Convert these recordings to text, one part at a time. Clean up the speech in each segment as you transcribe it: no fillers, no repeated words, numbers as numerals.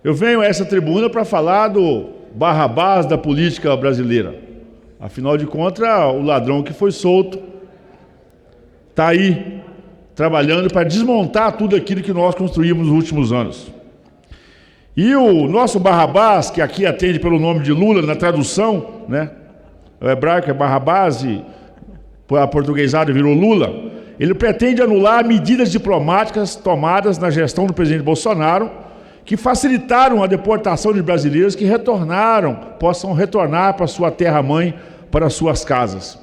Eu venho a essa tribuna para falar do Barrabás da política brasileira. Afinal de contas, o ladrão que foi solto está aí, trabalhando para desmontar tudo aquilo que nós construímos nos últimos anos. E o nosso Barrabás, que aqui atende pelo nome de Lula, na tradução, né? O hebraico é Barrabás e a portuguesada virou Lula. Ele pretende anular medidas diplomáticas tomadas na gestão do presidente Bolsonaro, que facilitaram a deportação de brasileiros que possam retornar para sua terra-mãe, para suas casas.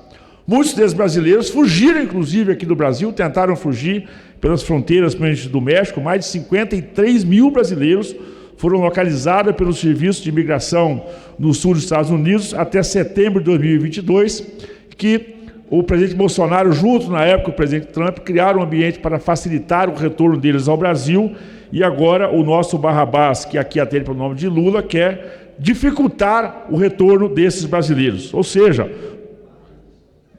Muitos desses brasileiros fugiram, inclusive, aqui do Brasil, tentaram fugir pelas fronteiras do México. Mais de 53 mil brasileiros foram localizados pelos serviços de imigração no sul dos Estados Unidos até setembro de 2022, que o presidente Bolsonaro, junto na época o presidente Trump, criaram um ambiente para facilitar o retorno deles ao Brasil, e agora o nosso Barrabás, que aqui atende pelo nome de Lula, quer dificultar o retorno desses brasileiros, ou seja,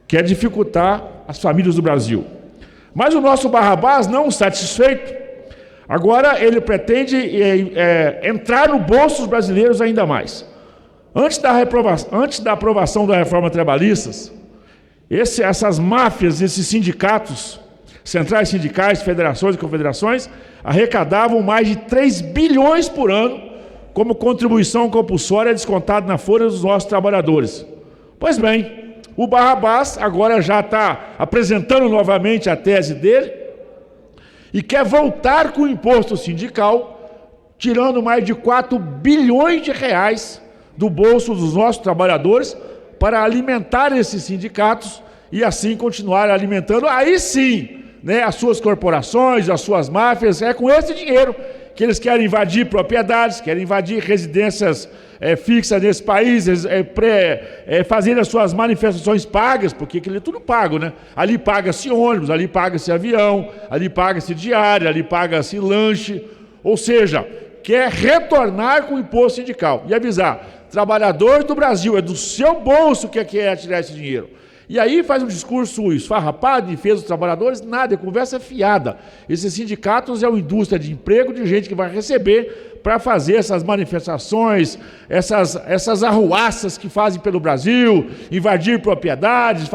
quer dificultar as famílias do Brasil. Mas o nosso Barrabás, não satisfeito, agora ele pretende entrar no bolso dos brasileiros ainda mais. Antes da aprovação da reforma trabalhista, essas máfias, esses sindicatos, centrais sindicais, federações e confederações, arrecadavam mais de 3 bilhões por ano como contribuição compulsória descontada na folha dos nossos trabalhadores. Pois bem, o Barrabás agora já está apresentando novamente a tese dele e quer voltar com o imposto sindical, tirando mais de 4 bilhões de reais do bolso dos nossos trabalhadores para alimentar esses sindicatos e assim continuar alimentando, aí sim, né, as suas corporações, as suas máfias. É com esse dinheiro que eles querem invadir propriedades, querem invadir residências fixas nesse país, fazendo as suas manifestações pagas, porque aquilo é tudo pago, né? Ali paga-se ônibus, ali paga-se avião, ali paga-se diária, ali paga-se lanche, ou seja, quer retornar com o imposto sindical e avisar, trabalhadores do Brasil, é do seu bolso que quer tirar esse dinheiro. E aí faz um discurso esfarrapado, em defesa dos trabalhadores, nada, é conversa fiada. Esses sindicatos é uma indústria de emprego de gente que vai receber para fazer essas manifestações, essas arruaças que fazem pelo Brasil, invadir propriedades,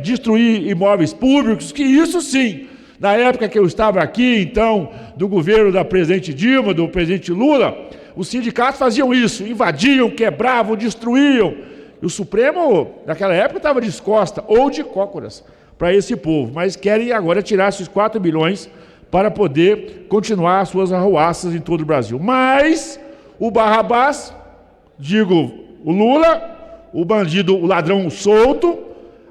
destruir imóveis públicos, que isso sim, na época que eu estava aqui, então, do governo da presidente Dilma, do presidente Lula, os sindicatos faziam isso, invadiam, quebravam, destruíam. E o Supremo, naquela época, estava de costa ou de cócoras para esse povo, mas querem agora tirar esses 4 bilhões para poder continuar as suas arruaças em todo o Brasil. Mas o Barrabás, o Lula, o bandido, o ladrão solto,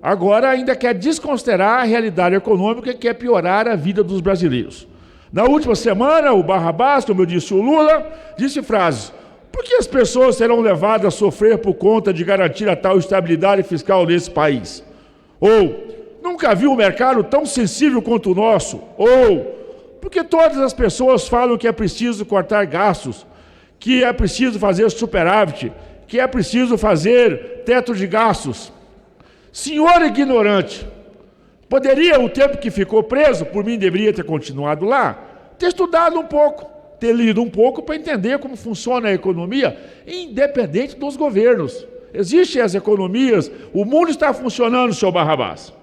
agora ainda quer desconsiderar a realidade econômica e quer piorar a vida dos brasileiros. Na última semana, o Barrabás, como eu disse, o Lula, disse frases: por que as pessoas serão levadas a sofrer por conta de garantir a tal estabilidade fiscal nesse país? Ou, nunca vi um mercado tão sensível quanto o nosso? Ou, porque todas as pessoas falam que é preciso cortar gastos, que é preciso fazer superávit, que é preciso fazer teto de gastos. Senhor ignorante, poderia, o tempo que ficou preso, por mim deveria ter continuado lá, ter estudado um pouco, ter lido um pouco para entender como funciona a economia, independente dos governos. Existem as economias, o mundo está funcionando, seu Barrabás.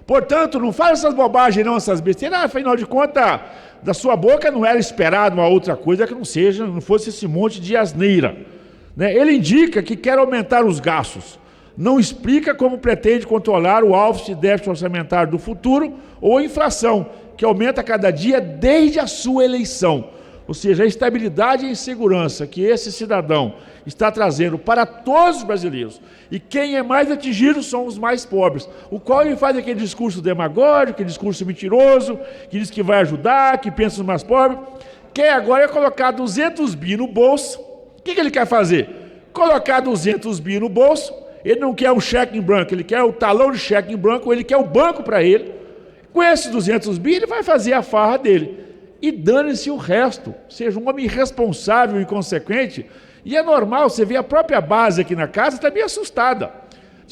Portanto, não fale essas bobagens não, essas besteiras. Afinal de contas, da sua boca não era esperado uma outra coisa que não fosse esse monte de asneira. Né? Ele indica que quer aumentar os gastos. Não explica como pretende controlar o alvo de déficit orçamentário do futuro ou a inflação, que aumenta a cada dia desde a sua eleição. Ou seja, a estabilidade e a insegurança que esse cidadão está trazendo para todos os brasileiros. E quem é mais atingido são os mais pobres. O qual ele faz aquele discurso demagógico, aquele discurso mentiroso, que diz que vai ajudar, que pensa nos mais pobres. Quer agora colocar 200 bi no bolso. O que ele quer fazer? Colocar 200 bi no bolso. Ele não quer um cheque em branco, ele quer o talão de cheque em branco, ele quer o banco para ele. Com esses 200 bi, ele vai fazer a farra dele. E dane-se o resto. Ou seja, um homem irresponsável e inconsequente. E é normal, você vê a própria base aqui na casa, está bem assustada.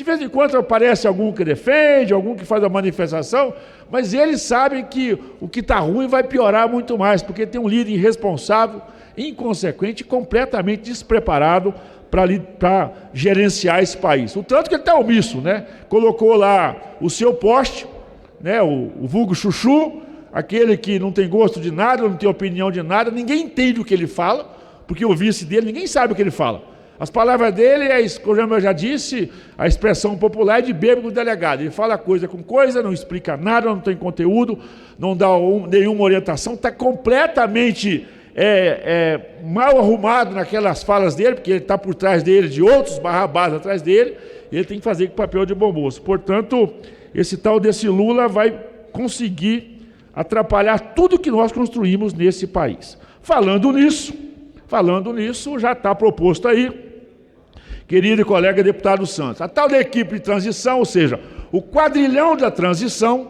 De vez em quando aparece algum que defende, algum que faz a manifestação, mas eles sabem que o que está ruim vai piorar muito mais, porque tem um líder irresponsável, inconsequente, completamente despreparado para gerenciar esse país. O tanto que ele está omisso, né? Colocou lá o seu poste, né? O vulgo chuchu, aquele que não tem gosto de nada, não tem opinião de nada, ninguém entende o que ele fala, porque o vice dele, ninguém sabe o que ele fala. As palavras dele, como eu já disse, a expressão popular é de bêbado do delegado. Ele fala coisa com coisa, não explica nada, não tem conteúdo, não dá nenhuma orientação, está completamente mal arrumado naquelas falas dele, porque ele está por trás dele, de outros barrabás atrás dele, e ele tem que fazer com papel de bom moço. Portanto, esse tal desse Lula vai conseguir atrapalhar tudo que nós construímos nesse país. Falando nisso, já está proposto aí, querido colega deputado Santos, a tal da equipe de transição, ou seja, o quadrilhão da transição,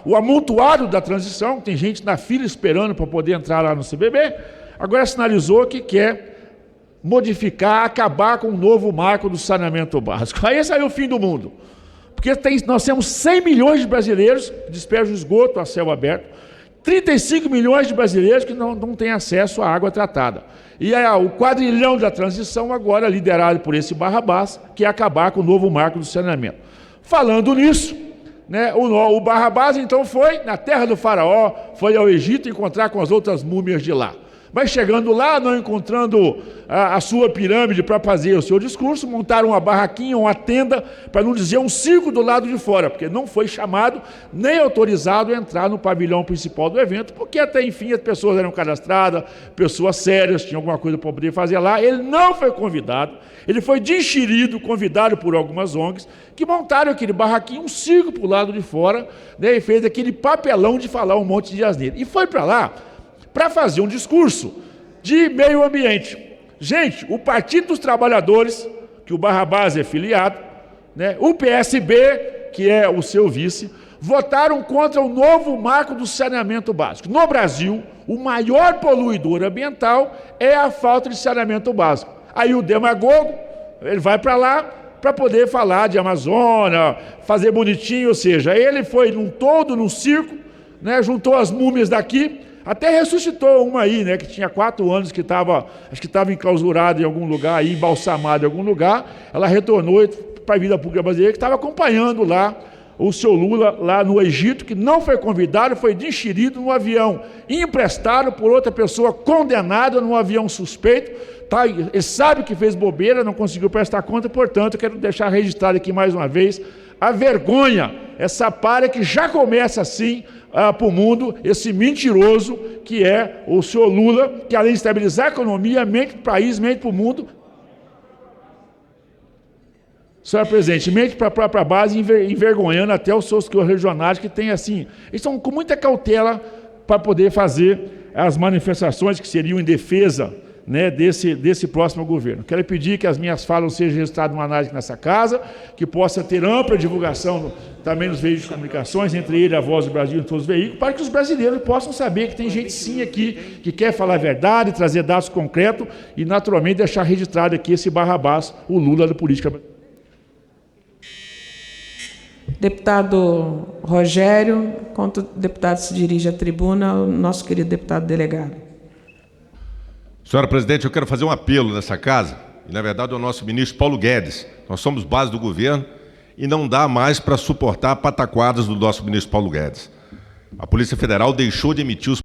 o amontoado da transição, tem gente na fila esperando para poder entrar lá no CBB, agora sinalizou que quer modificar, acabar com o novo marco do saneamento básico. Aí saiu o fim do mundo, porque nós temos 100 milhões de brasileiros que despejam esgoto a céu aberto, 35 milhões de brasileiros que não têm acesso à água tratada. E o quadrilhão da transição agora liderado por esse Barrabás, que é acabar com o novo marco do saneamento. Falando nisso, né, o Barrabás então foi na terra do faraó, foi ao Egito encontrar com as outras múmias de lá. Mas chegando lá, não encontrando a sua pirâmide para fazer o seu discurso, montaram uma barraquinha, uma tenda, para não dizer um circo do lado de fora, porque não foi chamado nem autorizado a entrar no pavilhão principal do evento, porque até enfim as pessoas eram cadastradas, pessoas sérias, tinham alguma coisa para poder fazer lá. Ele não foi convidado, ele foi de enxerido, convidado por algumas ONGs, que montaram aquele barraquinho, um circo para o lado de fora, né, e fez aquele papelão de falar um monte de asneira. E foi para lá para fazer um discurso de meio ambiente. Gente, o Partido dos Trabalhadores, que o Barrabás é filiado, né, o PSB, que é o seu vice, votaram contra o novo marco do saneamento básico. No Brasil, o maior poluidor ambiental é a falta de saneamento básico. Aí o demagogo, ele vai para lá para poder falar de Amazônia, fazer bonitinho, ou seja, ele foi num circo, né, juntou as múmias daqui, até ressuscitou uma aí, né, que tinha 4 anos, que estava enclausurada em algum lugar, aí, embalsamada em algum lugar. Ela retornou para a vida pública brasileira, que estava acompanhando lá o seu Lula, lá no Egito, que não foi convidado, foi enxerido num avião emprestado por outra pessoa condenada num avião suspeito. Tá? Ele sabe que fez bobeira, não conseguiu prestar conta, portanto, eu quero deixar registrado aqui mais uma vez a vergonha, essa palha que já começa assim, para o mundo, esse mentiroso que é o senhor Lula, que além de estabilizar a economia, mente para o país, mente para o mundo. Senhor presidente, mente para a própria base, envergonhando até os seus regionais que têm assim, eles estão com muita cautela para poder fazer as manifestações que seriam em defesa, né, desse próximo governo. Quero pedir que as minhas falas sejam registradas numa análise nessa casa, que possa ter ampla divulgação também nos veículos de comunicações, entre ele, a Voz do Brasil e todos os veículos, para que os brasileiros possam saber que tem gente sim aqui que quer falar a verdade, trazer dados concretos e, naturalmente, deixar registrado aqui esse Barrabás, o Lula da política brasileira. Deputado Rogério, enquanto o deputado se dirige à tribuna, o nosso querido deputado delegado. Senhora presidente, eu quero fazer um apelo nessa casa, e na verdade ao nosso ministro Paulo Guedes. Nós somos base do governo e não dá mais para suportar pataquadas do nosso ministro Paulo Guedes. A Polícia Federal deixou de emitir os